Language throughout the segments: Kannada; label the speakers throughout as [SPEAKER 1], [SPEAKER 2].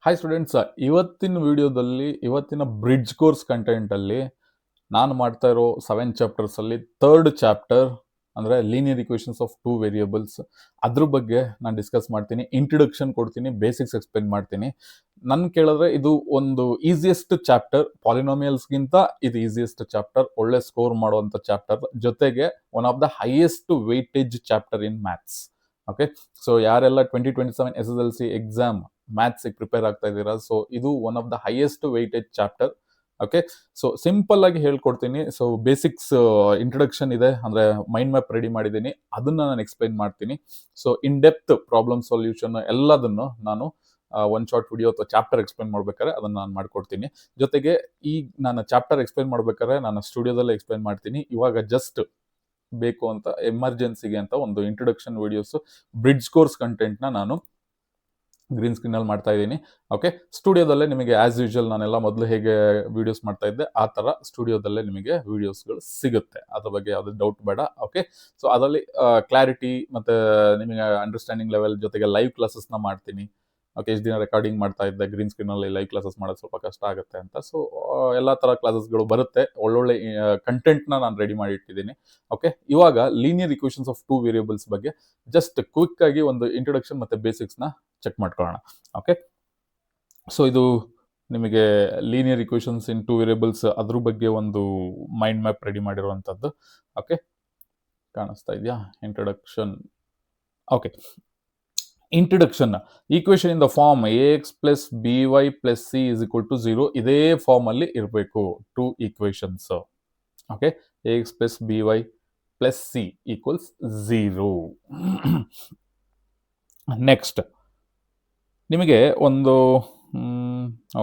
[SPEAKER 1] ಹಾಯ್ ಸ್ಟೂಡೆಂಟ್ಸ್, ಇವತ್ತಿನ ವಿಡಿಯೋದಲ್ಲಿ ಇವತ್ತಿನ ಬ್ರಿಡ್ಜ್ ಕೋರ್ಸ್ ಕಂಟೆಂಟಲ್ಲಿ ನಾನು ಮಾಡ್ತಾ ಇರೋ 7 ಚಾಪ್ಟರ್ಸಲ್ಲಿ ಥರ್ಡ್ ಚಾಪ್ಟರ್ ಅಂದರೆ linear equations of two variables ಅದ್ರ ಬಗ್ಗೆ ನಾನು ಡಿಸ್ಕಸ್ ಮಾಡ್ತೀನಿ. ಇಂಟ್ರೊಡಕ್ಷನ್ ಕೊಡ್ತೀನಿ, ಬೇಸಿಕ್ಸ್ ಎಕ್ಸ್ಪ್ಲೇನ್ ಮಾಡ್ತೀನಿ. ನನ್ನ ಕೇಳಿದ್ರೆ ಇದು ಒಂದು ಈಸಿಯೆಸ್ಟ್ ಚಾಪ್ಟರ್, ಪಾಲಿನಾಮಿಯಲ್ಸ್ಗಿಂತ ಇದು ಈಸಿಯೆಸ್ಟ್ ಚಾಪ್ಟರ್, ಒಳ್ಳೆ ಸ್ಕೋರ್ ಮಾಡುವಂಥ ಚಾಪ್ಟರ್, ಜೊತೆಗೆ one of the highest weightage chapter in maths. Okay, so ಯಾರೆಲ್ಲ 2027 SSLC ಎಕ್ಸಾಮ್ ಮ್ಯಾಥ್ಸಿಗೆ ಪ್ರಿಪೇರ್ ಆಗ್ತಾ ಇದ್ದೀರಾ, ಸೊ ಇದು one of the highest weightage chapter. Okay, so simple ಆಗಿ ಹೇಳ್ಕೊಡ್ತೀನಿ. ಸೊ ಬೇಸಿಕ್ಸ್ ಇಂಟ್ರೊಡಕ್ಷನ್ ಇದೆ, ಅಂದರೆ ಮೈಂಡ್ ಮ್ಯಾಪ್ ರೆಡಿ ಮಾಡಿದ್ದೀನಿ, ಅದನ್ನ ನಾನು ಎಕ್ಸ್ಪ್ಲೈನ್ ಮಾಡ್ತೀನಿ. So in depth problem solution ಎಲ್ಲದನ್ನು ನಾನು ಒನ್ ಶಾರ್ಟ್ ವಿಡಿಯೋ ಅಥವಾ ಚಾಪ್ಟರ್ ಎಕ್ಸ್ಪ್ಲೈನ್ ಮಾಡ್ಬೇಕಾದ್ರೆ ಅದನ್ನ ನಾನು ಮಾಡ್ಕೊಡ್ತೀನಿ. ಜೊತೆಗೆ ಈಗ ನಾನು ಚಾಪ್ಟರ್ ಎಕ್ಸ್ಪ್ಲೈನ್ ಮಾಡ್ಬೇಕಾದ್ರೆ ನಾನು ಸ್ಟುಡಿಯೋದಲ್ಲೇ ಎಕ್ಸ್ಪ್ಲೈನ್ ಮಾಡ್ತೀನಿ. ಇವಾಗ ಜಸ್ಟ್ ಬೇಕು ಅಂತ ಎಮರ್ಜೆನ್ಸಿಗೆ ಅಂತ ಒಂದು ಇಂಟ್ರೊಡಕ್ಷನ್ ವಿಡಿಯೋಸ್ ಬ್ರಿಡ್ಜ್ ಕೋರ್ಸ್ ಕಂಟೆಂಟ್ನ ನಾನು ಗ್ರೀನ್ ಸ್ಕ್ರೀನಲ್ಲಿ ಮಾಡ್ತಾ ಇದ್ದೀನಿ. ಓಕೆ, ಸ್ಟುಡಿಯೋದಲ್ಲೇ ನಿಮಗೆ ಆಸ್ ಯೂಶುವಲ್ ನಾನೆಲ್ಲ ಮೊದಲು ಹೇಗೆ ವಿಡಿಯೋಸ್ ಮಾಡ್ತಾ ಇದ್ದೆ ಆ ಥರ ಸ್ಟುಡಿಯೋದಲ್ಲೇ ನಿಮಗೆ ವಿಡಿಯೋಸ್ಗಳು ಸಿಗುತ್ತೆ, ಅದ್ರ ಬಗ್ಗೆ ಯಾವುದೇ ಡೌಟ್ ಬೇಡ. ಓಕೆ, ಸೊ ಅದರಲ್ಲಿ ಕ್ಲಾರಿಟಿ ಮತ್ತು ನಿಮಗೆ ಅಂಡರ್ಸ್ಟ್ಯಾಂಡಿಂಗ್ ಲೆವೆಲ್ ಜೊತೆಗೆ ಲೈವ್ ಕ್ಲಾಸಸ್ನ ಮಾಡ್ತೀನಿ. ಓಕೆ, ಎಷ್ಟು ದಿನ ರೆಕಾರ್ಡಿಂಗ್ ಮಾಡ್ತಾ ಇದ್ದೆ, ಗ್ರೀನ್ ಸ್ಕ್ರೀನಲ್ಲಿ ಲೈವ್ ಕ್ಲಾಸಸ್ ಮಾಡೋದು ಸ್ವಲ್ಪ ಕಷ್ಟ ಆಗುತ್ತೆ ಅಂತ. ಸೊ ಎಲ್ಲ ಥರ ಕ್ಲಾಸಸ್ಗಳು ಬರುತ್ತೆ, ಒಳ್ಳೊಳ್ಳೆ ಕಂಟೆಂಟ್ನ ನಾನು ರೆಡಿ ಮಾಡಿ ಇಟ್ಟಿದ್ದೀನಿ. ಓಕೆ, ಇವಾಗ linear equations of two variables ಬಗ್ಗೆ ಜಸ್ಟ್ ಕ್ವಿಕ್ ಆಗಿ ಒಂದು ಇಂಟ್ರೊಡಕ್ಷನ್ ಮತ್ತು ಬೇಸಿಕ್ಸ್ನ ಚೆಕ್ ಮಾಡ್ಕೊಳ್ಳೋಣ. ಓಕೆ, ಸೊ ಇದು ನಿಮಗೆ linear equations in two variables ಅದ್ರ ಬಗ್ಗೆ ಒಂದು ಮೈಂಡ್ ಮ್ಯಾಪ್ ರೆಡಿ ಮಾಡಿರುವಂಥದ್ದು. ಓಕೆ, ಕಾಣಿಸ್ತಾ ಇದೆಯಾ introduction? Okay, introduction equation in the form ax plus by plus c is equal to 0 ಇದೇ ಫಾರ್ಮಲ್ಲಿ ಇರಬೇಕು two equations. Okay, ax plus by plus c equals 0. Next ನಿಮಗೆ ಒಂದು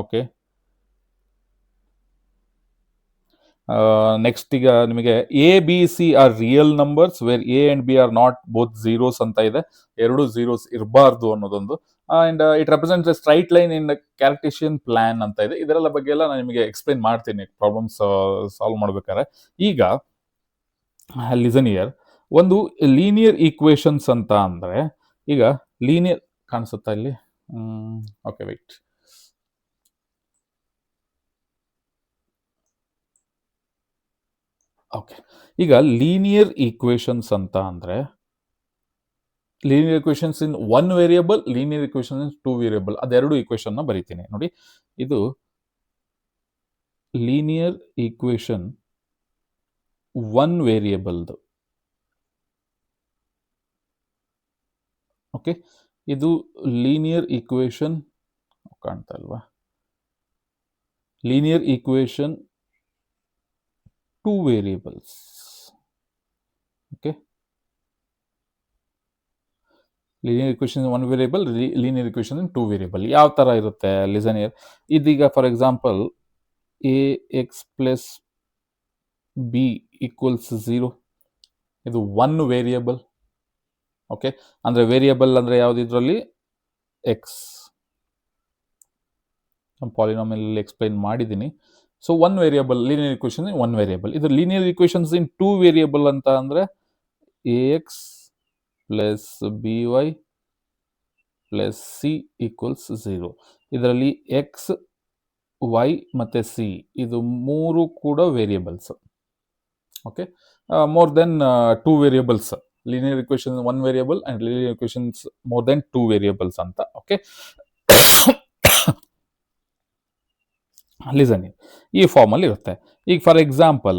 [SPEAKER 1] ಓಕೆ, ನೆಕ್ಸ್ಟ್ ಈಗ ನಿಮಗೆ A B C are real numbers where A and B are not both zeros ಅಂತ ಇದೆ. ಎರಡು ಝೀರೋಸ್ ಇರಬಾರ್ದು ಅನ್ನೋದೊಂದು. And it represents a straight line in Cartesian plane ಅಂತ ಇದೆ. ಇದೆಲ್ಲ ಬಗ್ಗೆ ಎಲ್ಲ ನಾನು ನಿಮಗೆ ಎಕ್ಸ್ಪ್ಲೈನ್ ಮಾಡ್ತೀನಿ ಪ್ರಾಬ್ಲಮ್ಸ್ ಸಾಲ್ವ್ ಮಾಡ್ಬೇಕಾದ್ರೆ. ಈಗ ಲಿಸನ್ ಇಯರ್, ಒಂದು ಲೀನಿಯರ್ ಈಕ್ವೇಷನ್ಸ್ ಅಂತ ಅಂದರೆ ಈಗ ಲೀನಿಯರ್ ಕಾಣಿಸುತ್ತಾ ಇಲ್ಲಿ? Okay, wait. ಓಕೆ, ಈಗ ಲೀನಿಯರ್ ಈಕ್ವೇಷನ್ಸ್ ಅಂತ ಅಂದರೆ linear equations in one variable, linear equation in two variable, ಅದೆರಡು ಈಕ್ವೇಷನ್ನ ಬರೀತೀನಿ ನೋಡಿ. ಇದು ಲೀನಿಯರ್ ಈಕ್ವೇಷನ್ ಒನ್ ವೇರಿಯೇಬಲ್ದು. ಓಕೆ, ಇದು ಲೀನಿಯರ್ ಈಕ್ವೇಷನ್ ಕಾಣ್ತಾ ಇಲ್ವಾ? Linear equation two variables. Okay, linear equation one variable, linear equation in two variable. ಯಾವ ಥರ ಇರುತ್ತೆ ಲಿಸನ್ ಇಯರ್? ಇದೀಗ for example A x plus b equals 0, ಇದು ಒನ್ ವೇರಿಯೇಬಲ್. ಓಕೆ, ಅಂದರೆ ವೇರಿಯೇಬಲ್ ಅಂದರೆ ಯಾವುದು? ಇದರಲ್ಲಿ ಎಕ್ಸ್ ಪಾಲಿನಾಮಿಯಲ್ ಎಕ್ಸ್ಪ್ಲೈನ್ ಮಾಡಿದ್ದೀನಿ. So one variable, linear equation one variable. ಇದು linear equations in two variable ಅಂತ ಅಂದರೆ a x plus b y plus c equals 0. ಇದರಲ್ಲಿ ಎಕ್ಸ್, ವೈ ಮತ್ತು ಸಿ ಇದು ಮೂರು ಕೂಡ variables. Okay, more than two variables. Linear equation one variable and linear equations more than two variables ಅಂತ. ಓಕೆ, ಲಿಸನ್, ಈ ಫಾರ್ಮಲ್ಲಿ ಇರುತ್ತೆ. ಈಗ ಫಾರ್ ಎಕ್ಸಾಂಪಲ್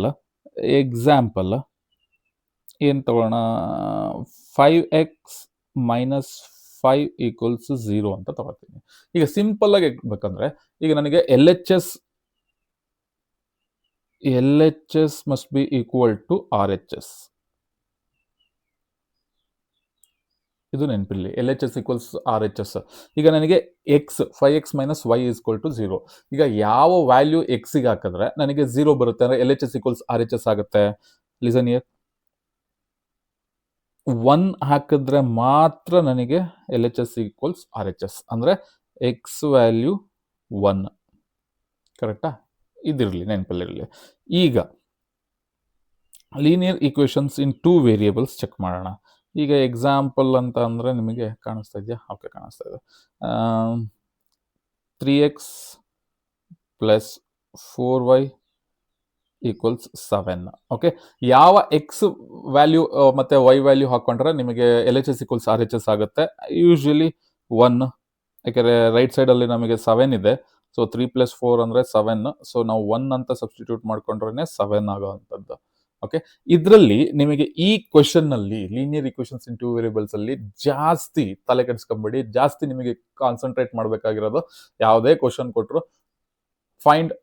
[SPEAKER 1] ಏನು ತಗೊಳ್ಳೋಣ? 5x ಮೈನಸ್ 5 ಈಕ್ವಲ್ಸ್ 0 ಅಂತ ತಗೋತೀನಿ. ಈಗ ಸಿಂಪಲ್ ಆಗಿ ಬೇಕಂದ್ರೆ ಈಗ ನನಗೆ L H S must be equal to R H S. ಇದು ನೆನಪಿರಲಿ, L H S equals R H S. ಈಗ ನನಗೆ x 5x minus y equal to 0. ಈಗ ಯಾವ ವ್ಯಾಲ್ಯೂ ಎಕ್ಸಿಗೆ ಹಾಕಿದ್ರೆ ನನಗೆ 0 ಬರುತ್ತೆ ಅಂದರೆ L H S equals R H S ಆಗುತ್ತೆ. ಲಿಸನ್ ಇಯರ್, 1 ಹಾಕಿದ್ರೆ ಮಾತ್ರ ನನಗೆ L H S equals R H S, ಅಂದರೆ ಎಕ್ಸ್ ವ್ಯಾಲ್ಯೂ 1. ಕರೆಕ್ಟಾ? ಇದಿರಲಿ, ನೆನಪಲ್ಲಿರಲಿ. ಈಗ linear equations in two variables check ಮಾಡೋಣ. ಈಗ ಎಕ್ಸಾಂಪಲ್ ಅಂತ ಅಂದರೆ ನಿಮಗೆ ಕಾಣಿಸ್ತಾ ಇದೆಯಾ? ಓಕೆ, ಕಾಣಿಸ್ತಾ ಇದೆ. 3x plus 4y equals 7. Okay, ಯಾವ ಎಕ್ಸ್ ವ್ಯಾಲ್ಯೂ ಮತ್ತೆ ವೈ ವ್ಯಾಲ್ಯೂ ಹಾಕೊಂಡ್ರೆ ನಿಮಗೆ L H S equals R H S ಆಗುತ್ತೆ? ಯೂಶಲಿ 1, ಯಾಕೆಂದರೆ ರೈಟ್ ಸೈಡಲ್ಲಿ ನಮಗೆ 7 ಇದೆ. ಸೊ 3 + 4 ಅಂದರೆ 7. ಸೊ ನಾವು 1 ಅಂತ ಸಬ್ಸ್ಟಿಟ್ಯೂಟ್ ಮಾಡ್ಕೊಂಡ್ರೆ 7 ಆಗೋವಂಥದ್ದು. ಓಕೆ, ಇದರಲ್ಲಿ ನಿಮಗೆ ಈ ಕ್ವೆಶನ್ನಲ್ಲಿ ಲೀನಿಯರ್ ಇಕ್ವೇಷನ್ಸ್ ಇನ್ 2 ವೇರಿಯೇಬಲ್ಸ್ ಅಲ್ಲಿ ಜಾಸ್ತಿ ತಲೆ ಕೆಡಿಸ್ಕೊಂಬೇಡಿ. ಜಾಸ್ತಿ ನಿಮಗೆ ಕಾನ್ಸಂಟ್ರೇಟ್ ಮಾಡಬೇಕಾಗಿರೋದು, ಯಾವುದೇ ಕ್ವೆಶನ್ ಕೊಟ್ಟರು find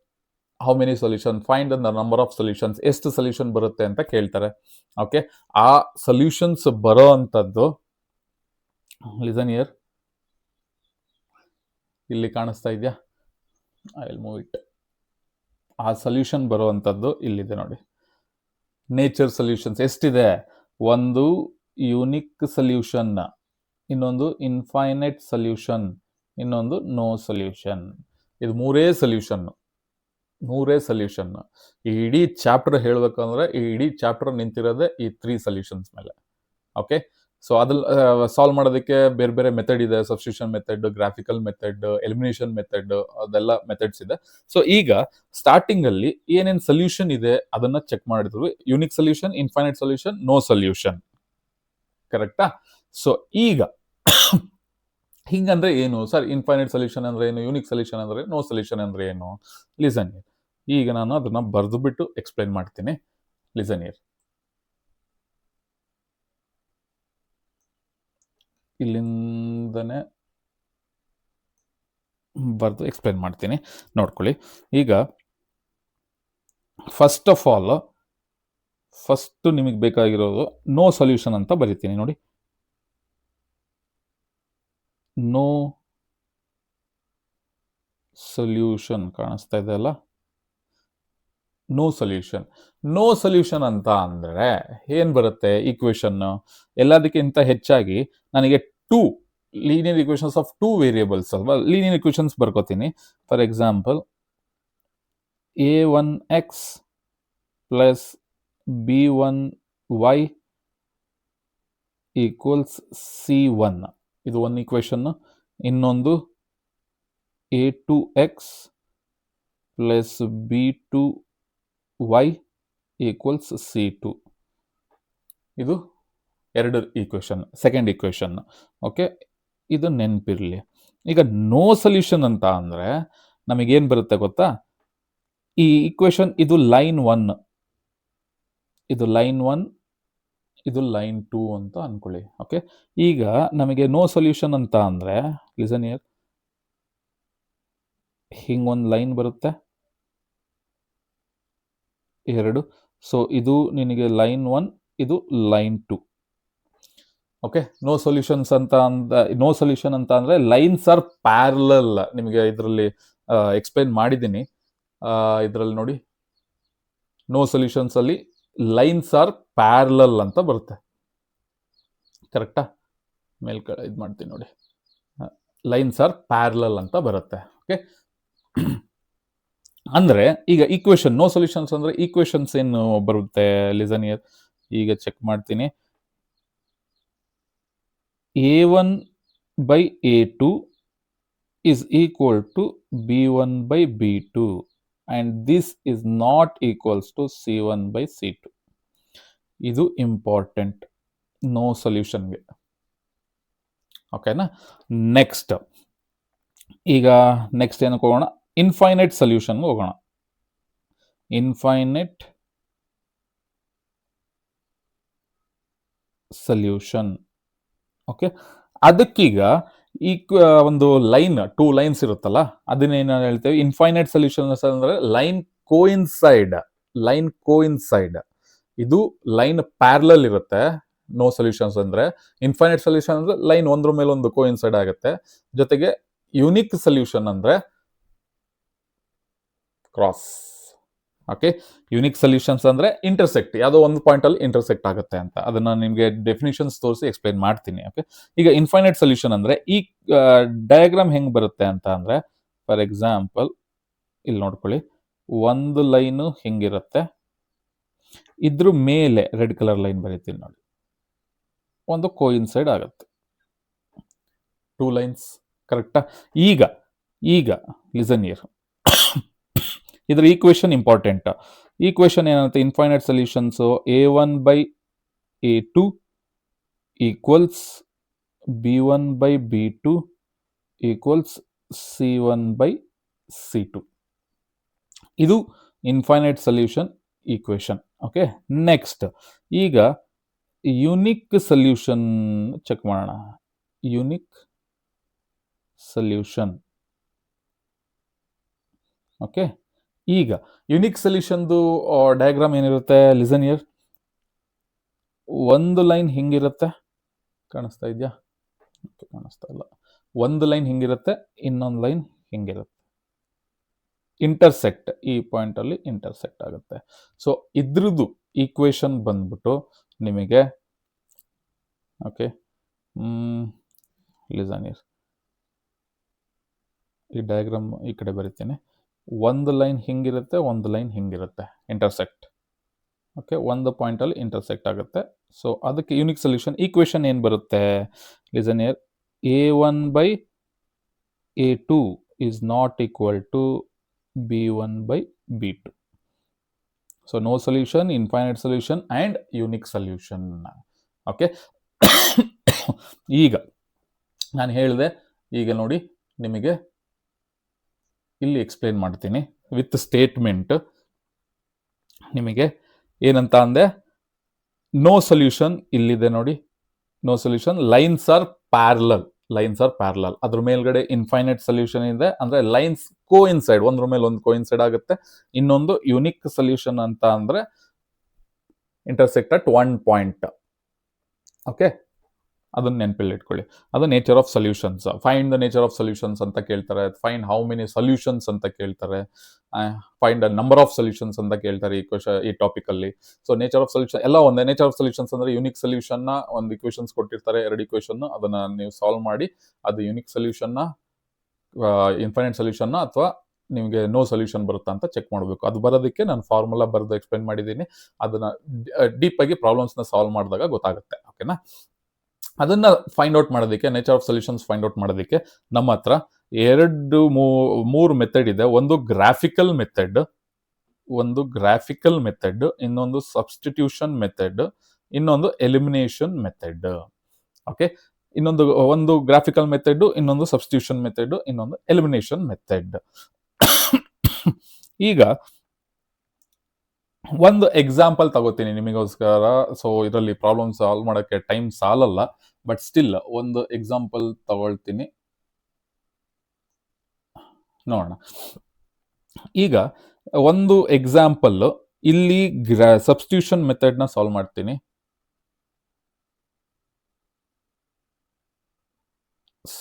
[SPEAKER 1] how many solution, find the number of solutions, ಎಷ್ಟು ಸೊಲ್ಯೂಷನ್ ಬರುತ್ತೆ ಅಂತ ಕೇಳ್ತಾರೆ. ಓಕೆ, ಆ ಸೊಲ್ಯೂಷನ್ಸ್ ಬರೋ ಅಂಥದ್ದು ಲಿಸನ್ ಹಿಯರ್, ಇಲ್ಲಿ ಕಾಣಿಸ್ತಾ ಇದೆಯಾ? I will move it. ಆ ಸೊಲ್ಯೂಷನ್ ಬರುವಂಥದ್ದು ಇಲ್ಲಿದೆ ನೋಡಿ. ನೇಚರ್ ಸೊಲ್ಯೂಷನ್ಸ್ ಎಷ್ಟಿದೆ? ಒಂದು ಯೂನಿಕ್ ಸೊಲ್ಯೂಷನ್, ಇನ್ನೊಂದು ಇನ್ಫೈನೈಟ್ ಸೊಲ್ಯೂಷನ್, ಇನ್ನೊಂದು ನೋ ಸೊಲ್ಯೂಷನ್. ಇದು ಮೂರೇ ಸೊಲ್ಯೂಷನ್. ಈ ಇಡೀ ಚಾಪ್ಟರ್ ಹೇಳಬೇಕಂದ್ರೆ ಈ ಇಡೀ ಚಾಪ್ಟರ್ ನಿಂತಿರೋದೇ ಈ 3 ಸೊಲ್ಯೂಷನ್ಸ್ ಮೇಲೆ. ಓಕೆ, ಸೊ ಅದ್ರಲ್ಲಿ ಸಾಲ್ವ್ ಮಾಡೋದಕ್ಕೆ ಬೇರೆ ಬೇರೆ ಮೆಥಡ್ ಇದೆ. Substitution method, graphical method, elimination method, ಅದೆಲ್ಲ ಮೆಥಡ್ಸ್ ಇದೆ. ಸೊ ಈಗ ಸ್ಟಾರ್ಟಿಂಗ್ ಅಲ್ಲಿ ಏನೇನು ಸೊಲ್ಯೂಷನ್ ಇದೆ ಅದನ್ನ ಚೆಕ್ ಮಾಡಿದ್ವಿ. Unique solution, infinite solution, no solution. ಕರೆಕ್ಟಾ? ಸೊ ಈಗ ಹಿಂಗಂದ್ರೆ ಏನು ಸರ್? ಇನ್ಫೈನೈಟ್ ಸೊಲ್ಯೂಷನ್ ಅಂದ್ರೆ ಏನು? ಯೂನಿಕ್ ಸೊಲ್ಯೂಷನ್ ಅಂದ್ರೆ, ನೋ ಸೊಲ್ಯೂಷನ್ ಅಂದ್ರೆ ಏನು? Listen here. ಈಗ ನಾನು ಅದನ್ನ ಬರೆದು ಬಿಟ್ಟು ಎಕ್ಸ್ಪ್ಲೈನ್ ಮಾಡ್ತೀನಿ. Listen here. ಇಲ್ಲಿಂದನೇ ಬರೆದು ಎಕ್ಸ್ಪ್ಲೈನ್ ಮಾಡ್ತೀನಿ, ನೋಡ್ಕೊಳ್ಳಿ. ಈಗ ಫಸ್ಟ್ ಆಫ್ ಆಲ್ ಫಸ್ಟ್ ನಿಮಗೆ ಬೇಕಾಗಿರೋದು ನೋ ಸೊಲ್ಯೂಷನ್ ಅಂತ ಬರಿತೀನಿ ನೋಡಿ. ನೋ ಸೊಲ್ಯೂಷನ್ ಕಾಣಿಸ್ತಾ ಇದೆ ಅಲ್ಲ? ನೋ ಸೊಲ್ಯೂಷನ್ ಅಂತ ಅಂದ್ರೆ ಏನ್ ಬರುತ್ತೆ? ಈಕ್ವೇಶನ್ ಎಲ್ಲದಕ್ಕಿಂತ ಹೆಚ್ಚಾಗಿ ನನಗೆ 2 ಲೀನಿಯರ್ ಇಕ್ವೇಷನ್ಸ್ ಆಫ್ 2 ವೇರಿಯೇಬಲ್ಸ್ ಅಲ್ವಾ? ಲೀನಿಯರ್ ಇಕ್ವೇಷನ್ಸ್ ಬರ್ಕೋತೀನಿ. For example, a1x plus b1y equals c1. ಇದು ಒಂದು ಈಕ್ವೇಶನ್. ಇನ್ನೊಂದು a2x plus b2y equals c2. ಇದು ಎರಡು ಈಕ್ವೇಶನ್, ಸೆಕೆಂಡ್ ಈಕ್ವೇಶನ್. ಓಕೆ, ಇದು ನೆನಪಿರಲಿ. ಈಗ ನೋ ಸೊಲ್ಯೂಷನ್ ಅಂತ ಅಂದ್ರೆ ನಮಗೇನು ಬರುತ್ತೆ ಗೊತ್ತಾ? ಈ ಈಕ್ವೇಶನ್ ಇದು ಲೈನ್ 1, ಇದು ಲೈನ್ 1, ಇದು ಲೈನ್ 2 ಅಂತ ಅನ್ಕೊಳ್ಳಿ. ಓಕೆ, ಈಗ ನಮಗೆ ನೋ ಸೊಲ್ಯೂಷನ್ ಅಂತ ಅಂದ್ರೆ ಲಿಸನ್ ಹಿಯರ್, ಹಿಂಗೊಂದು ಲೈನ್ ಬರುತ್ತೆ, 2. ಸೊ ಇದು ನಿನಗೆ ಲೈನ್ 1, ಇದು ಲೈನ್ 2. ಓಕೆ, ನೋ ಸೊಲ್ಯೂಷನ್ ಅಂತ ಅಂದ್ರೆ ಲೈನ್ಸ್ ಆರ್ ಪ್ಯಾರಲಲ್. ನಿಮಗೆ ಇದರಲ್ಲಿ ಎಕ್ಸ್ಪ್ಲೈನ್ ಮಾಡಿದ್ದೀನಿ. ಇದರಲ್ಲಿ ನೋಡಿ, ನೋ ಸೊಲ್ಯೂಷನ್ಸ್ ಅಲ್ಲಿ ಲೈನ್ಸ್ ಆರ್ ಪ್ಯಾರಲಲ್ ಅಂತ ಬರುತ್ತೆ. ಕರೆಕ್ಟಾ? ಮೇಲ್ಕಡೆ ಇದು ಮಾಡ್ತೀನಿ ನೋಡಿ, ಲೈನ್ಸ್ ಆರ್ ಪ್ಯಾರಲಲ್ ಅಂತ ಬರುತ್ತೆ. ಓಕೆ, ಅಂದ್ರೆ ಈಗ ಈಕ್ವೇಶನ್ ನೋ ಸೊಲ್ಯೂಷನ್ಸ್ ಅಂದ್ರೆ ಈಕ್ವೇಶನ್ಸ್ ಏನು ಬರುತ್ತೆ? ಲಿಸನ್ ಹಿಯರ್, ಈಗ ಚೆಕ್ ಮಾಡ್ತೀನಿ. a1 by a2 is equal to b1 by b2 and this is not equals to c1 by c2. ಇದು ಇಂಪಾರ್ಟೆಂಟ್ ನೋ ಸೊಲ್ಯೂಷನ್ಗೆ. ಓಕೆನಾ? ನೆಕ್ಸ್ಟ್ ಏನಕ್ಕೆ ಹೋಗೋಣ? ಇನ್ಫೈನೈಟ್ ಸೊಲ್ಯೂಷನ್ಗೆ ಹೋಗೋಣ. Infinite solution. ಓಕೆ, ಅದಕ್ಕೀಗ ಈ ಒಂದು ಲೈನ್ 2 ಲೈನ್ಸ್ ಇರುತ್ತಲ್ಲ, ಅದನ್ನೇನು ಹೇಳ್ತೇವೆ? ಇನ್ಫೈನೈಟ್ ಸೊಲ್ಯೂಷನ್ಸ್ ಅಂದ್ರೆ ಲೈನ್ ಕೋಇನ್ಸೈಡ್. ಇದು ಲೈನ್ ಪ್ಯಾರಲಲ್ ಇರುತ್ತೆ ನೋ ಸೊಲ್ಯೂಷನ್ಸ್ ಅಂದ್ರೆ. ಇನ್ಫೈನೈಟ್ ಸೊಲ್ಯೂಷನ್ ಅಂದ್ರೆ ಲೈನ್ ಒಂದ್ರ ಮೇಲೆ ಒಂದು ಕೋಇನ್ಸೈಡ್ ಆಗುತ್ತೆ. ಜೊತೆಗೆ ಯುನಿಕ್ ಸೊಲ್ಯೂಷನ್ ಅಂದ್ರೆ ಕ್ರಾಸ್. ಓಕೆ, ಯುನಿಕ್ ಸೊಲ್ಯೂಷನ್ಸ್ ಅಂದ್ರೆ ಇಂಟರ್ಸೆಕ್ಟ್, ಯಾವುದೋ ಒಂದು ಪಾಯಿಂಟ್ ಅಲ್ಲಿ ಇಂಟರ್ಸೆಕ್ಟ್ ಆಗುತ್ತೆ ಅಂತ. ಅದನ್ನ ನಿಮಗೆ ಡೆಫಿನಿಷನ್ಸ್ ತೋರಿಸಿ ಎಕ್ಸ್ಪ್ಲೈನ್ ಮಾಡ್ತೀನಿ. ಓಕೆ, ಈಗ ಇನ್ಫೈನೈಟ್ ಸೊಲ್ಯೂಷನ್ ಅಂದ್ರೆ ಈ ಡಯಾಗ್ರಾಮ್ ಹೆಂಗ್ ಬರುತ್ತೆ ಅಂತ ಅಂದ್ರೆ, ಫಾರ್ ಎಕ್ಸಾಂಪಲ್ ಇಲ್ಲಿ ನೋಡ್ಕೊಳ್ಳಿ, ಒಂದು ಲೈನು ಹಿಂಗಿರುತ್ತೆ, ಇದ್ರ ಮೇಲೆ ರೆಡ್ ಕಲರ್ ಲೈನ್ ಬರೀತೀನಿ ನೋಡಿ, ಒಂದು ಕೋಇನ್ಸೈಡ್ ಆಗುತ್ತೆ. 2 ಲೈನ್ಸ್. ಕರೆಕ್ಟಾ? ಈಗ ಈಗ ಲಿಸನ್ ಇಯರ್, ಇದ್ರ ಈಕ್ವೇಶನ್ ಇಂಪಾರ್ಟೆಂಟ್. ಈಕ್ವೇಶನ್ ಏನಂತ, infinite solutions a1/a2 equals b1/b2 equals c1/c2. ಇದು infinite solution equation. Okay, next ಈಗ ಯುನಿಕ್ ಸೊಲ್ಯೂಷನ್ ಚೆಕ್ ಮಾಡೋಣ. Unique solution. ಓಕೆ, ಈಗ ಯುನಿಕ್ ಸೊಲ್ಯೂಷನ್ದು ಡಯಾಗ್ರಾಮ್ ಏನಿರುತ್ತೆ, ಲಿಸನ್ ಇಯರ್. ಒಂದು ಲೈನ್ ಹಿಂಗಿರುತ್ತೆ, ಕಾಣಿಸ್ತಾ ಇದೆಯಾ? ಕಾಣಿಸ್ತಾ ಇಲ್ಲ. ಒಂದು ಲೈನ್ ಹಿಂಗಿರುತ್ತೆ, ಇನ್ನೊಂದು ಲೈನ್ ಹಿಂಗಿರುತ್ತೆ, ಇಂಟರ್ಸೆಕ್ಟ್, ಈ ಪಾಯಿಂಟ್ ಅಲ್ಲಿ ಇಂಟರ್ಸೆಕ್ಟ್ ಆಗುತ್ತೆ. ಸೊ ಇದ್ರದ್ದು ಈಕ್ವೇಶನ್ ಬಂದ್ಬಿಟ್ಟು ನಿಮಗೆ, ಓಕೆ, ಲಿಸನ್ ಇಯರ್, ಈ ಡಯಾಗ್ರಾಮ್ ಈ ಕಡೆ ಬರೀತೀನಿ. ಒಂದು ಲೈನ್ ಹಿಂಗಿರುತ್ತೆ, ಒಂದು ಲೈನ್ ಹಿಂಗಿರುತ್ತೆ, ಇಂಟರ್ಸೆಕ್ಟ್. ಓಕೆ, ಒಂದು ಪಾಯಿಂಟಲ್ಲಿ ಇಂಟರ್ಸೆಕ್ಟ್ ಆಗುತ್ತೆ. ಸೊ ಅದಕ್ಕೆ ಯುನಿಕ್ ಸೊಲ್ಯೂಷನ್ ಈಕ್ವೇಶನ್ ಏನು ಬರುತ್ತೆ, listen year, a1/a2 is not equal to b1/b2. So no solution, infinite solution and unique solution. Okay, ಈಗ ನಾನು ಹೇಳಿದೆ, ಈಗ ನೋಡಿ ನಿಮಗೆ ಇಲ್ಲಿ ಎಕ್ಸ್ಪ್ಲೇನ್ ಮಾಡ್ತೀನಿ ವಿತ್ ಸ್ಟೇಟ್ಮೆಂಟ್. ನಿಮಗೆ ಏನಂತ ಅಂದೆ, ನೋ ಸೊಲ್ಯೂಷನ್ ಇಲ್ಲಿದೆ ನೋಡಿ, no solution, lines are parallel, lines are parallel. ಅದ್ರ ಮೇಲ್ಗಡೆ ಇನ್ಫೈನೈಟ್ ಸೊಲ್ಯೂಷನ್ ಇದೆ, ಅಂದ್ರೆ ಲೈನ್ಸ್ ಕೋಇನ್ಸೈಡ್, ಒಂದ್ರ ಮೇಲೆ ಒಂದು ಕೋಇನ್ಸೈಡ್ ಆಗುತ್ತೆ. ಇನ್ನೊಂದು ಯುನಿಕ್ ಸೊಲ್ಯೂಷನ್ ಅಂತ ಅಂದ್ರೆ intersect at one point. Okay, ಅದನ್ನ ನೆನಪಲ್ಲಿ ಇಟ್ಕೊಳ್ಳಿ. ಅದು nature of solutions. Find the nature of solutions ಅಂತ ಕೇಳ್ತಾರೆ, ಫೈಂಡ್ ಹೌ ಮೆನಿ ಸೊಲ್ಯೂಷನ್ಸ್ ಅಂತ ಕೇಳ್ತಾರೆ, ಫೈಂಡ್ ನಂಬರ್ ಆಫ್ ಸೊಲ್ಯೂಷನ್ಸ್ ಅಂತ ಕೇಳ್ತಾರೆ ಈ ಟಾಪಿಕ್ ಅಲ್ಲಿ. ಸೊ ನೇಚರ್ ಆಫ್ ಸೊಲ್ಯೂಷನ್ ಎಲ್ಲ ಒಂದೇ. ನೇಚರ್ ಆಫ್ ಸೊಲ್ಯೂಷನ್ಸ್ ಅಂದ್ರೆ ಯುನಿಕ್ ಸೊಲ್ಯೂಷನ್ ನ ಒಂದು ಇಕ್ವೇಶನ್ಸ್ ಕೊಟ್ಟಿರ್ತಾರೆ, ಎರಡು ಇಕ್ವೇಶನ್, ಅದನ್ನ ನೀವು ಸಾಲ್ವ್ ಮಾಡಿ ಅದು ಯುನಿಕ್ ಸೊಲ್ಯೂಷನ್ ನ, ಇನ್ಫೈನೈಟ್ ಸೊಲ್ಯೂಷನ್ ನ, ಅಥವಾ ನಿಮಗೆ ನೋ ಸೊಲ್ಯೂಷನ್ ಬರುತ್ತಾ ಅಂತ ಚೆಕ್ ಮಾಡಬೇಕು. ಅದು ಬರೋದಕ್ಕೆ ನಾನು ಫಾರ್ಮುಲಾ ಬರೆದು ಎಕ್ಸ್ಪ್ಲೇನ್ ಮಾಡಿದ್ದೀನಿ. ಅದನ್ನ ಡೀಪ್ ಆಗಿ ಪ್ರಾಬ್ಲಮ್ಸ್ ನ ಸಾಲ್ವ್ ಮಾಡಿದಾಗ ಗೊತ್ತಾಗುತ್ತೆ. ಓಕೆನಾ, ಅದನ್ನ ಫೈಂಡ್ ಔಟ್ ಮಾಡೋದಕ್ಕೆ, nature of solutions find out ಮಾಡೋದಕ್ಕೆ ನಮ್ಮ ಹತ್ರ ಮೂರು ಮೆಥಡ್ ಇದೆ. ಒಂದು ಗ್ರಾಫಿಕಲ್ ಮೆಥಡ್, ಇನ್ನೊಂದು ಸಬ್ಸ್ಟಿಟ್ಯೂಷನ್ ಮೆಥಡ್, ಇನ್ನೊಂದು ಎಲಿಮಿನೇಷನ್ ಮೆಥಡ್. ಓಕೆ, ಒಂದು ಗ್ರಾಫಿಕಲ್ ಮೆಥಡ್, ಇನ್ನೊಂದು ಸಬ್ಸ್ಟಿಟ್ಯೂಷನ್ ಮೆಥಡ್, ಇನ್ನೊಂದು ಎಲಿಮಿನೇಷನ್ ಮೆಥಡ್. ಈಗ ಒಂದು ಎಕ್ಸಾಂಪಲ್ ತಗೋತೀನಿ ನಿಮಗೋಸ್ಕರ. ಸೊ ಇದರಲ್ಲಿ ಪ್ರಾಬ್ಲಮ್ ಸಾಲ್ವ್ ಮಾಡೋಕ್ಕೆ ಟೈಮ್ ಸಾಲಲ್ಲ, ಬಟ್ ಸ್ಟಿಲ್ ಒಂದು ಎಕ್ಸಾಂಪಲ್ ತಗೊಳ್ತೀನಿ, ನೋಡೋಣ. ಈಗ ಒಂದು ಎಕ್ಸಾಂಪಲ್, ಇಲ್ಲಿ ಸಬ್ಸ್ಟಿಟ್ಯೂಷನ್ ಮೆಥಡ್ ನ ಸಾಲ್ವ್ ಮಾಡ್ತೀನಿ.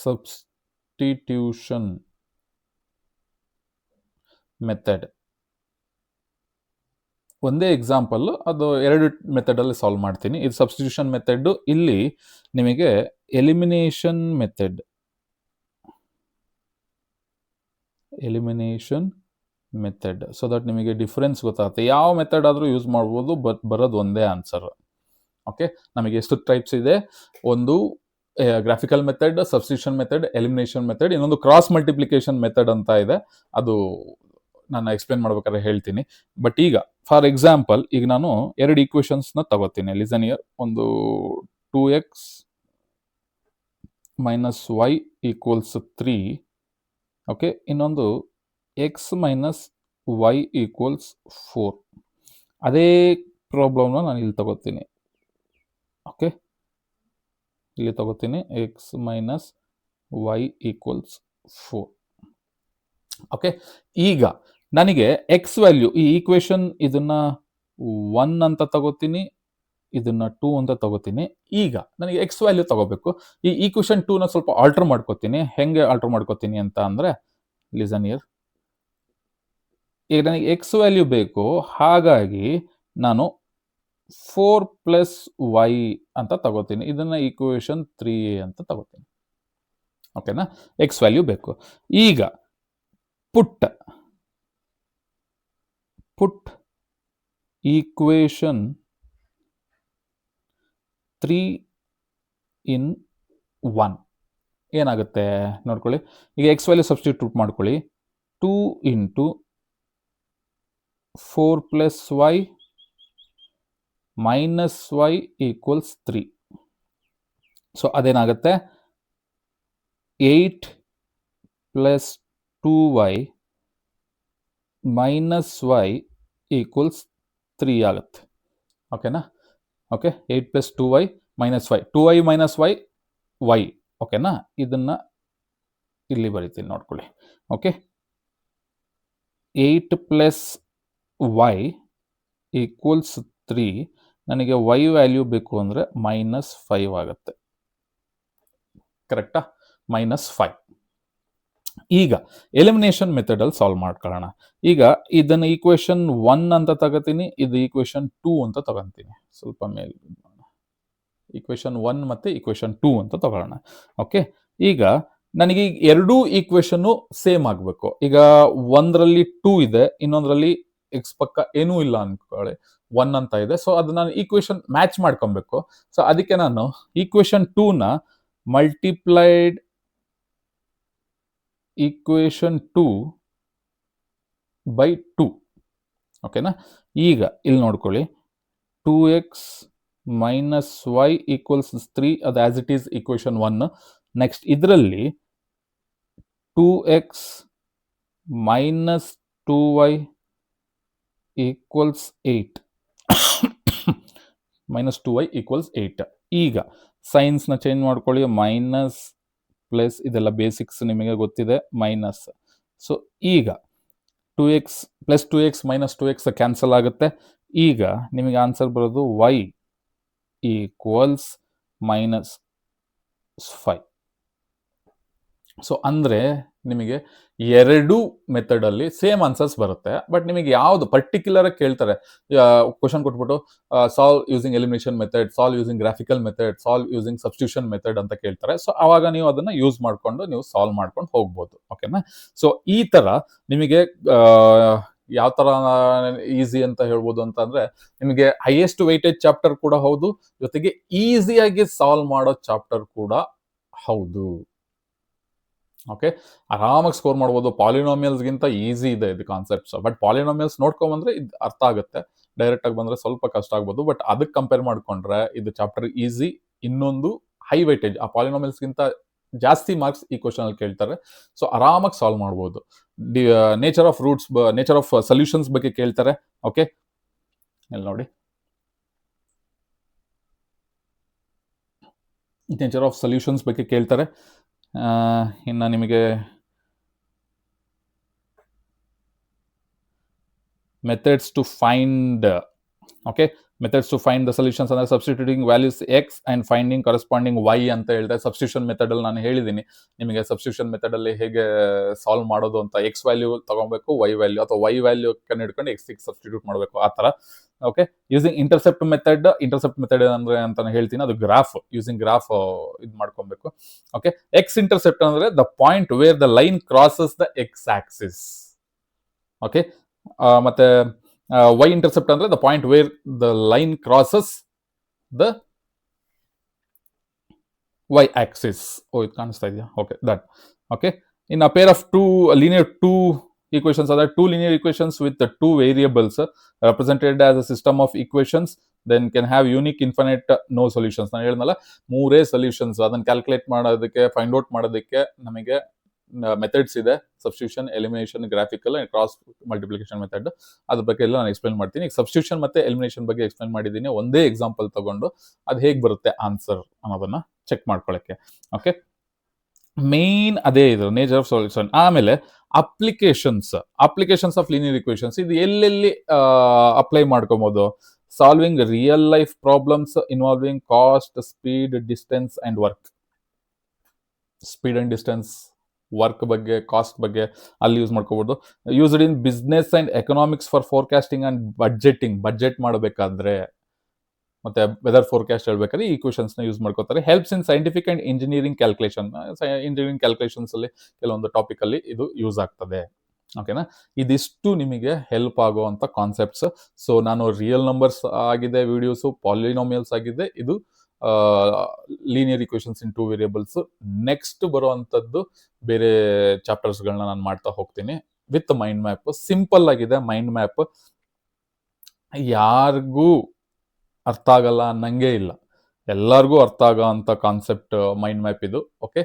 [SPEAKER 1] ಸಬ್ಸ್ಟಿಟ್ಯೂಷನ್ ಮೆಥಡ್ ಒಂದೇ ಎಕ್ಸಾಂಪಲ್, ಅದು ಎರಡು ಮೆಥಡ್ ಅಲ್ಲಿ ಸಾಲ್ವ್ ಮಾಡ್ತೀನಿ. ಇದು ಸಬ್ಸ್ಟಿಟ್ಯೂಷನ್ ಮೆಥಡ್. ಇಲ್ಲಿ ನಿಮಗೆ ಎಲಿಮಿನೇಷನ್ ಮೆಥಡ್ ಸೊ ದಟ್ ನಿಮಗೆ ಡಿಫರೆನ್ಸ್ ಗೊತ್ತಾಗುತ್ತೆ. ಯಾವ ಮೆಥಡ್ ಆದ್ರೂ ಯೂಸ್ ಮಾಡ್ಬೋದು, ಬಟ್ ಬರೋದು ಒಂದೇ ಆನ್ಸರ್. ಓಕೆ, ನಮಗೆ ಎಷ್ಟು ಟೈಪ್ಸ್ ಇದೆ, ಒಂದು graphical method, substitution method, elimination method, ಇನ್ನೊಂದು ಕ್ರಾಸ್ ಮಲ್ಟಿಪ್ಲಿಕೇಶನ್ ಮೆಥಡ್ ಅಂತ ಇದೆ. ಅದು ನಾನು ಎಕ್ಸ್ಪ್ಲೇನ್ ಮಾಡ್ಬೇಕಾದ್ರೆ ಹೇಳ್ತೀನಿ. ಬಟ್ ಈಗ ಫಾರ್ ಎಕ್ಸಾಂಪಲ್, ಈಗ ನಾನು ಎರಡು ಈಕ್ವೇಶನ್ಸ್ ನ ತಗೋತೀನಿ. ಲಿಸನ್ ಇಯರ್, ಒಂದು 2x - y ಈಕ್ವಲ್ಸ್ 3. ಓಕೆ, ಇನ್ನೊಂದು x - y ಈಕ್ವಲ್ಸ್ 4. ಅದೇ ಪ್ರಾಬ್ಲಮ್ನ ನಾನು ಇಲ್ಲಿ ತಗೋತೀನಿ. ಓಕೆ, ಇಲ್ಲಿ ತಗೋತೀನಿ x - y ಈಕ್ವಲ್ಸ್ 4. ಓಕೆ, ಈಗ ನನಗೆ ಎಕ್ಸ್ ವ್ಯಾಲ್ಯೂ, ಈ ಈಕ್ವೇಶನ್ ಇದನ್ನ 1 ಅಂತ ತಗೋತೀನಿ, ಇದನ್ನ 2 ಅಂತ ತಗೋತೀನಿ. ಈಗ ನನಗೆ ಎಕ್ಸ್ ವ್ಯಾಲ್ಯೂ ತಗೋಬೇಕು. ಈ ಈಕ್ವೇಶನ್ 2 ನ ಸ್ವಲ್ಪ ಆಲ್ಟರ್ ಮಾಡ್ಕೋತೀನಿ. ಹೆಂಗೆ ಆಲ್ಟರ್ ಮಾಡ್ಕೋತೀನಿ ಅಂತ ಅಂದ್ರೆ, ಲಿಸನ್ ಇಯರ್, ಈಗ ನನಗೆ ಎಕ್ಸ್ ವ್ಯಾಲ್ಯೂ ಬೇಕು, ಹಾಗಾಗಿ ನಾನು 4 + y ಅಂತ ತಗೋತೀನಿ. ಇದನ್ನ ಈಕ್ವೇಶನ್ 3a ಅಂತ ತಗೋತೀನಿ. ಓಕೆನಾ, ಎಕ್ಸ್ ವ್ಯಾಲ್ಯೂ ಬೇಕು. ಈಗ ಪುಟ್ ಈಕ್ವೇಶನ್ 3 in 1. ಏನಾಗುತ್ತೆ ನೋಡ್ಕೊಳ್ಳಿ. ಈಗ ಎಕ್ಸ್ ವ್ಯಾಲ್ಯೂ ಸಬ್ಸ್ಟಿಟ್ಯೂಟ್ ಮಾಡ್ಕೊಳ್ಳಿ. 2 into 4 plus y minus y equals 3. So ಅದೇನಾಗುತ್ತೆ 8 plus 2y minus y equals 3 ಆಗುತ್ತೆ. ಓಕೆನಾ? Okay, 8 plus 2y minus y, 2y minus y y. ಓಕೆನಾ? ಇದನ್ನು ಇಲ್ಲಿ ಬರಿತೀನಿ ನೋಡ್ಕೊಳ್ಳಿ. Okay, 8 plus y equals 3. ನನಗೆ ವೈ ವ್ಯಾಲ್ಯೂ ಬೇಕು ಅಂದರೆ -5 ಆಗುತ್ತೆ. ಕರೆಕ್ಟಾ? -5. ಈಗ ಎಲಿಮಿನೇಷನ್ ಮೆಥಡಲ್ಲಿ ಸಾಲ್ವ್ ಮಾಡ್ಕೊಳ್ಳೋಣ. ಈಗ ಇದನ್ನು ಈಕ್ವೇಷನ್ 1 ಅಂತ ತಗೋತೀನಿ, ಇದು ಈಕ್ವೇಷನ್ 2 ಅಂತ ತಗೊತೀನಿ. ಸ್ವಲ್ಪ ಮೇಲೆ ಈಕ್ವೇಷನ್ 1 ಮತ್ತು ಈಕ್ವೇಷನ್ 2 ಅಂತ ತಗೊಳ್ಳೋಣ. ಓಕೆ, ಈಗ ನನಗೆ ಎರಡೂ ಈಕ್ವೇಷನ್ನು ಸೇಮ್ ಆಗಬೇಕು. ಈಗ ಒಂದರಲ್ಲಿ 2 ಇದೆ, ಇನ್ನೊಂದರಲ್ಲಿ ಎಕ್ಸ್ ಪಕ್ಕ ಏನೂ ಇಲ್ಲ ಅನ್ಕೊಳ್ಳಿ, 1 ಅಂತ ಇದೆ. ಸೊ ಅದು ನಾನು ಈಕ್ವೇಷನ್ ಮ್ಯಾಚ್ ಮಾಡ್ಕೊಬೇಕು. ಸೊ ಅದಕ್ಕೆ ನಾನು ಈಕ್ವೇಷನ್ 2ನ ಮಲ್ಟಿಪ್ಲೈಡ್ ಈಕ್ವೇಷನ್ 2 ಬೈ 2. ಓಕೆನಾ? ಈಗ ಇಲ್ಲಿ ನೋಡ್ಕೊಳ್ಳಿ, 2x ಮೈನಸ್ ವೈ ಈಕ್ವಲ್ಸ್ 3, ಅದು as it is equation 1. Next ಇದರಲ್ಲಿ 2x minus 2y equals 8 minus 2y equals 8. ಈಗ ಸೈನ್ಸ್ನ ಚೇಂಜ್ ಮಾಡ್ಕೊಳ್ಳಿ, ಮೈನಸ್ ಪ್ಲಸ್ ಇದೆಲ್ಲ ಬೇಸಿಕ್ಸ್ ನಿಮಗೆ ಗೊತ್ತಿದೆ, ಮೈನಸ್. ಸೊ ಈಗ 2x plus 2x minus 2x cancel ಆಗುತ್ತೆ. ಈಗ ನಿಮಗೆ ಆನ್ಸರ್ ಬರೋದು y ಈಕ್ವಲ್ಸ್ -5. ಸೊ ಅಂದರೆ ನಿಮಗೆ ಎರಡು ಮೆಥಡಲ್ಲಿ ಸೇಮ್ ಆನ್ಸರ್ಸ್ ಬರುತ್ತೆ. ಬಟ್ ನಿಮಗೆ ಯಾವುದು ಪರ್ಟಿಕ್ಯುಲರ್ ಆಗಿ ಕೇಳ್ತಾರೆ, ಕ್ವಶನ್ ಕೊಟ್ಬಿಟ್ಟು solve using elimination method, solve using graphical method, solve using substitution method ಅಂತ ಕೇಳ್ತಾರೆ. ಸೊ ಅವಾಗ ನೀವು ಅದನ್ನು ಯೂಸ್ ಮಾಡಿಕೊಂಡು ನೀವು ಸಾಲ್ವ್ ಮಾಡ್ಕೊಂಡು ಹೋಗ್ಬೋದು. ಓಕೆನಾ? ಸೊ ಈ ಥರ ನಿಮಗೆ ಯಾವ ಥರ ಈಸಿ ಅಂತ ಹೇಳ್ಬೋದು ಅಂತಂದರೆ, ನಿಮಗೆ ಹೈಯೆಸ್ಟ್ ವೆಯ್ಟೇಜ್ ಚಾಪ್ಟರ್ ಕೂಡ ಹೌದು, ಜೊತೆಗೆ ಈಸಿಯಾಗಿ ಸಾಲ್ವ್ ಮಾಡೋ ಚಾಪ್ಟರ್ ಕೂಡ ಹೌದು. ಓಕೆ, ಆರಾಮಾಗಿ ಸ್ಕೋರ್ ಮಾಡ್ಬೋದು. ಪಾಲಿನಾಮಿಯಲ್ಸ್ಗಿಂತ ಈಸಿ ಇದೆ ಇದು ಕಾನ್ಸೆಪ್ಟ್ಸ್. ಬಟ್ ಪಾಲಿನಾಮಿಯಲ್ಸ್ ನೋಡ್ಕೊಂಬಂದ್ರೆ ಇದು ಅರ್ಥ ಆಗುತ್ತೆ, ಡೈರೆಕ್ಟಾಗಿ ಬಂದರೆ ಸ್ವಲ್ಪ ಕಷ್ಟ ಆಗ್ಬೋದು. ಬಟ್ ಅದಕ್ಕೆ ಕಂಪೇರ್ ಮಾಡಿಕೊಂಡ್ರೆ ಇದು ಚಾಪ್ಟರ್ ಈಸಿ. ಇನ್ನೊಂದು ಹೈ ವೆಯ್ಟೇಜ್, ಆ ಪಾಲಿನಾಮಿಯಲ್ಸ್ಗಿಂತ ಜಾಸ್ತಿ ಮಾರ್ಕ್ಸ್ ಈ ಕ್ವಶನಲ್ಲಿ ಕೇಳ್ತಾರೆ. ಸೊ ಆರಾಮಾಗಿ ಸಾಲ್ವ್ ಮಾಡ್ಬೋದು. Nature of roots, nature of solutions ಬಗ್ಗೆ ಕೇಳ್ತಾರೆ. ಓಕೆ, ಇಲ್ಲಿ ನೋಡಿ, ನೇಚರ್ ಆಫ್ ಸೊಲ್ಯೂಷನ್ಸ್ ಬಗ್ಗೆ ಕೇಳ್ತಾರೆ. ಇನ್ನು ನಿಮಗೆ methods to find, okay, methods to find the solutions ಅಂದರೆ substituting values x and finding corresponding y ಅಂತ ಹೇಳ್ತಾರೆ. ಸಬ್ಸ್ಟಿಟ್ಯೂಷನ್ ಮೆಥಡಲ್ಲಿ ನಾನು ಹೇಳಿದ್ದೀನಿ ನಿಮಗೆ, ಸಬ್ಸ್ಟಿಟ್ಯೂಷನ್ ಮೆಥಡಲ್ಲಿ ಹೇಗೆ ಸಾಲ್ವ್ ಮಾಡೋದು ಅಂತ. ಎಕ್ಸ್ ವ್ಯಾಲ್ಯೂ ತಗೊಬೇಕು, ವೈ ವ್ಯಾಲ್ಯೂ, ಅಥವಾ ವೈ ವ್ಯಾಲ್ಯೂ ಕಣ್ಣು ಹಿಡ್ಕೊಂಡು ಎಕ್ಸಿಗೆ ಸಬ್ಸ್ಟಿಟ್ಯೂಟ್ ಮಾಡಬೇಕು, ಆ ಥರ. Okay, using intercept method. Intercept method ಅಂದರೆ ಅಂತ ಹೇಳ್ತೀನಿ, ಅದು ಗ್ರಾಫ್, ಯೂಸಿಂಗ್ ಗ್ರಾಫ್ ಇದು ಮಾಡ್ಕೊಬೇಕು. ಓಕೆ, ಎಕ್ಸ್ ಇಂಟರ್ಸೆಪ್ಟ್ ಅಂದರೆ the point where the line crosses the x axis. Okay, ಮತ್ತೆ ವೈ ಇಂಟರ್ಸೆಪ್ಟ್ ಅಂದ್ರೆ the point where the line crosses the y axis. Oh, ಇದು ಕಾಣಿಸ್ತಾ ಇದೆಯಾ? Okay, that. Okay, in a pair of two linear two equations are two linear equations with the two variables represented as a system of equations, then can have unique infinite no solutions. ನಾನು ಹೇಳಿದ್ನಲ್ಲ, ಮೂರೇ ಸೊಲ್ಯೂಷನ್ಸ್. ಅದನ್ನು ಕ್ಯಾಲ್ಕುಲೇಟ್ ಮಾಡೋದಕ್ಕೆ, ಫೈಂಡ್ ಔಟ್ ಮಾಡೋದಕ್ಕೆ ನಮಗೆ ಮೆಥಡ್ಸ್ ಇದೆ: substitution, elimination, graphical and cross multiplication method. ಅದ್ರ ಬಗ್ಗೆ ಎಲ್ಲ ನಾನು ಎಕ್ಸ್ಪ್ಲೈನ್ ಮಾಡ್ತೀನಿ. ಈಗ ಸಬ್ಸ್ಟಿಟ್ಯೂಷನ್ ಮತ್ತೆ ಎಲಿಮಿನೇಷನ್ ಬಗ್ಗೆ ಎಕ್ಸ್ಪ್ಲೈನ್ ಮಾಡಿದ್ದೀನಿ, ಒಂದೇ ಎಕ್ಸಾಂಪಲ್ ತಗೊಂಡು ಅದು ಹೇಗೆ ಬರುತ್ತೆ ಆನ್ಸರ್ ಅನ್ನೋದನ್ನ ಚೆಕ್ ಮಾಡ್ಕೊಳ್ಳೋಕ್ಕೆ. ಓಕೆ, ಮೇನ್ ಅದೇ ಇದು ನೇಚರ್ ಆಫ್ ಸೊಲ್ಯೂಷನ್. ಆಮೇಲೆ ಅಪ್ಲಿಕೇಶನ್ಸ್ ಆಫ್ ಲೀನಿಯರ್ ಇಕ್ವೇಷನ್ಸ್. ಇದು ಎಲ್ಲೆಲ್ಲಿ ಅಪ್ಲೈ ಮಾಡ್ಕೊಬೋದು? Solving real life problems involving cost, speed, distance and work. Speed and distance, work ಬಗ್ಗೆ, ಕಾಸ್ಟ್ ಬಗ್ಗೆ ಅಲ್ಲಿ ಯೂಸ್ ಮಾಡ್ಕೋಬಹುದು. Used in business and economics for forecasting and budgeting. Budget ಮಾಡಬೇಕಾದ್ರೆ ಮತ್ತೆ ವೆದರ್ ಫೋರ್ಕಾಸ್ಟ್ ಹೇಳ್ಬೇಕಾದ್ರೆ ಈ ಈಕ್ವೇಷನ್ಸ್ನ ಯೂಸ್ ಮಾಡ್ಕೋತಾರೆ. Helps in scientific and engineering calculation. Engineering calculations ಅಲ್ಲಿ ಕೆಲವೊಂದು ಟಾಪಿಕ್ ಅಲ್ಲಿ ಇದು ಯೂಸ್ ಆಗ್ತದೆ. ಓಕೆನಾ? ಇದಿಷ್ಟು ನಿಮಗೆ ಹೆಲ್ಪ್ ಆಗುವಂತ ಕಾನ್ಸೆಪ್ಟ್ಸ್. ಸೊ ನಾನು ರಿಯಲ್ ನಂಬರ್ಸ್ ಆಗಿದೆ ವಿಡಿಯೋಸು, ಪಾಲಿನಾಮಿಯಲ್ಸ್ ಆಗಿದೆ, ಇದು linear equations in two variables. Next ಬರುವಂಥದ್ದು ಬೇರೆ ಚಾಪ್ಟರ್ಸ್ಗಳನ್ನ ನಾನು ಮಾಡ್ತಾ ಹೋಗ್ತೀನಿ ವಿತ್ ಮೈಂಡ್ ಮ್ಯಾಪ್. ಸಿಂಪಲ್ ಆಗಿದೆ ಮೈಂಡ್ ಮ್ಯಾಪ್, ಯಾರಿಗೂ ಅರ್ಥ ಆಗಲ್ಲ ಅನ್ನಂಗೆ ಇಲ್ಲ, ಎಲ್ಲರಿಗೂ ಅರ್ಥ ಆಗೋ ಅಂಥ ಕಾನ್ಸೆಪ್ಟ್ ಮೈಂಡ್ ಮ್ಯಾಪ್ ಇದು. ಓಕೆ,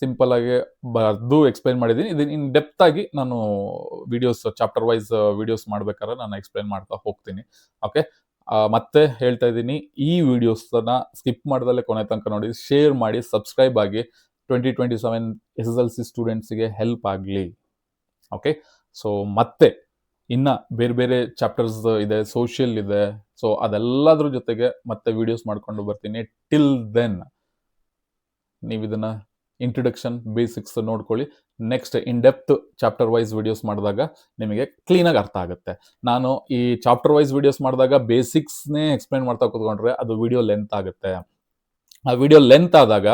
[SPEAKER 1] ಸಿಂಪಲ್ ಆಗಿ ಬರ್ದು ಎಕ್ಸ್ಪ್ಲೈನ್ ಮಾಡಿದ್ದೀನಿ. ಇದನ್ನ ಇನ್ ಡೆಪ್ತ್ ಆಗಿ ನಾನು ವಿಡಿಯೋಸ್ ಚಾಪ್ಟರ್ ವೈಸ್ ವಿಡಿಯೋಸ್ ಮಾಡ್ಬೇಕಾದ್ರೆ ನಾನು ಎಕ್ಸ್ಪ್ಲೈನ್ ಮಾಡ್ತಾ ಹೋಗ್ತೀನಿ. ಓಕೆ, ಮತ್ತೆ ಹೇಳ್ತಾ ಇದ್ದೀನಿ, ಈ ವಿಡಿಯೋಸ್ನ ಸ್ಕಿಪ್ ಮಾಡ್ದಲ್ಲೇ ಕೊನೆ ತನಕ ನೋಡಿ, ಶೇರ್ ಮಾಡಿ, ಸಬ್ಸ್ಕ್ರೈಬ್ ಆಗಿ 2027 SSLC ಸ್ಟೂಡೆಂಟ್ಸ್ಗೆ ಹೆಲ್ಪ್ ಆಗಲಿ. ಓಕೆ, ಸೊ ಮತ್ತೆ ಇನ್ನು ಬೇರೆ ಬೇರೆ ಚಾಪ್ಟರ್ಸ್ ಇದೆ, ಸೋಷಿಯಲ್ ಇದೆ, ಸೊ ಅದೆಲ್ಲದ್ರ ಜೊತೆಗೆ ಮತ್ತೆ ವಿಡಿಯೋಸ್ ಮಾಡ್ಕೊಂಡು ಬರ್ತೀನಿ. ಟಿಲ್ ದೆನ್ ನೀವು ಇದನ್ನ ಇಂಟ್ರೊಡಕ್ಷನ್ ಬೇಸಿಕ್ಸ್ ನೋಡ್ಕೊಳ್ಳಿ. Next in depth chapter wise videos ಮಾಡಿದಾಗ ನಿಮಗೆ ಕ್ಲೀನಾಗಿ ಅರ್ಥ ಆಗುತ್ತೆ. ನಾನು ಈ ಚಾಪ್ಟರ್ ವೈಸ್ ವಿಡಿಯೋಸ್ ಮಾಡಿದಾಗ ಬೇಸಿಕ್ಸ್ನೇ ಎಕ್ಸ್ಪ್ಲೈನ್ ಮಾಡ್ತಾ ಕೂತ್ಕೊಂಡ್ರೆ ಅದು ವಿಡಿಯೋ ಲೆಂತ್ ಆಗುತ್ತೆ. ಆ ವಿಡಿಯೋ ಲೆಂತ್ ಆದಾಗ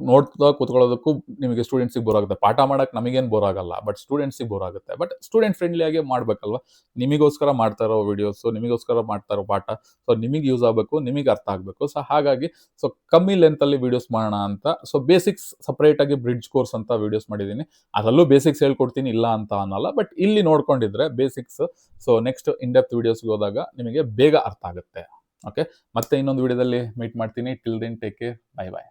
[SPEAKER 1] ನೋಡ್ತಾ ಕೂತ್ಕೊಳ್ಳೋದಕ್ಕೂ ನಿಮಗೆ ಸ್ಟೂಡೆಂಟ್ಸಿಗೆ ಬೋರ್ ಆಗುತ್ತೆ. ಪಾಠ ಮಾಡಕ್ಕೆ ನಮಗೇನು ಬೋರ್ ಆಗಲ್ಲ, ಬಟ್ ಸ್ಟೂಡೆಂಟ್ಸಿಗೆ ಬೋರ್ ಆಗುತ್ತೆ. ಬಟ್ ಸ್ಟೂಡೆಂಟ್ ಫ್ರೆಂಡ್ಲಿಯಾಗಿ ಮಾಡಬೇಕಲ್ವ, ನಿಮಗೋಸ್ಕರ ಮಾಡ್ತಾ ಇರೋ ವಿಡಿಯೋಸು, ನಿಮಗೋಸ್ಕರ ಮಾಡ್ತಾ ಇರೋ ಪಾಠ, ಸೊ ನಿಮಗೆ ಯೂಸ್ ಆಗಬೇಕು, ನಿಮಗೆ ಅರ್ಥ ಆಗಬೇಕು. ಸೊ ಹಾಗಾಗಿ ಸೊ ಕಮ್ಮಿ ಲೆಂತಲ್ಲಿ ವಿಡಿಯೋಸ್ ಮಾಡೋಣ ಅಂತ ಸೊ ಬೇಸಿಕ್ಸ್ ಸಪ್ರೇಟಾಗಿ ಬ್ರಿಡ್ಜ್ ಕೋರ್ಸ್ ಅಂತ ವಿಡಿಯೋಸ್ ಮಾಡಿದ್ದೀನಿ. ಅದರಲ್ಲೂ ಬೇಸಿಕ್ಸ್ ಹೇಳ್ಕೊಡ್ತೀನಿ, ಇಲ್ಲ ಅಂತ ಅನ್ನಲ್ಲ, ಬಟ್ ಇಲ್ಲಿ ನೋಡ್ಕೊಂಡಿದ್ರೆ basics, so next in depth ವಿಡಿಯೋಸ್ಗೆ ಹೋದಾಗ ನಿಮಗೆ ಬೇಗ ಅರ್ಥ ಆಗುತ್ತೆ. ಓಕೆ, ಮತ್ತೆ ಇನ್ನೊಂದು ವಿಡಿಯೋದಲ್ಲಿ ಮೀಟ್ ಮಾಡ್ತೀನಿ. Till then take care, bye ಬಾಯ್.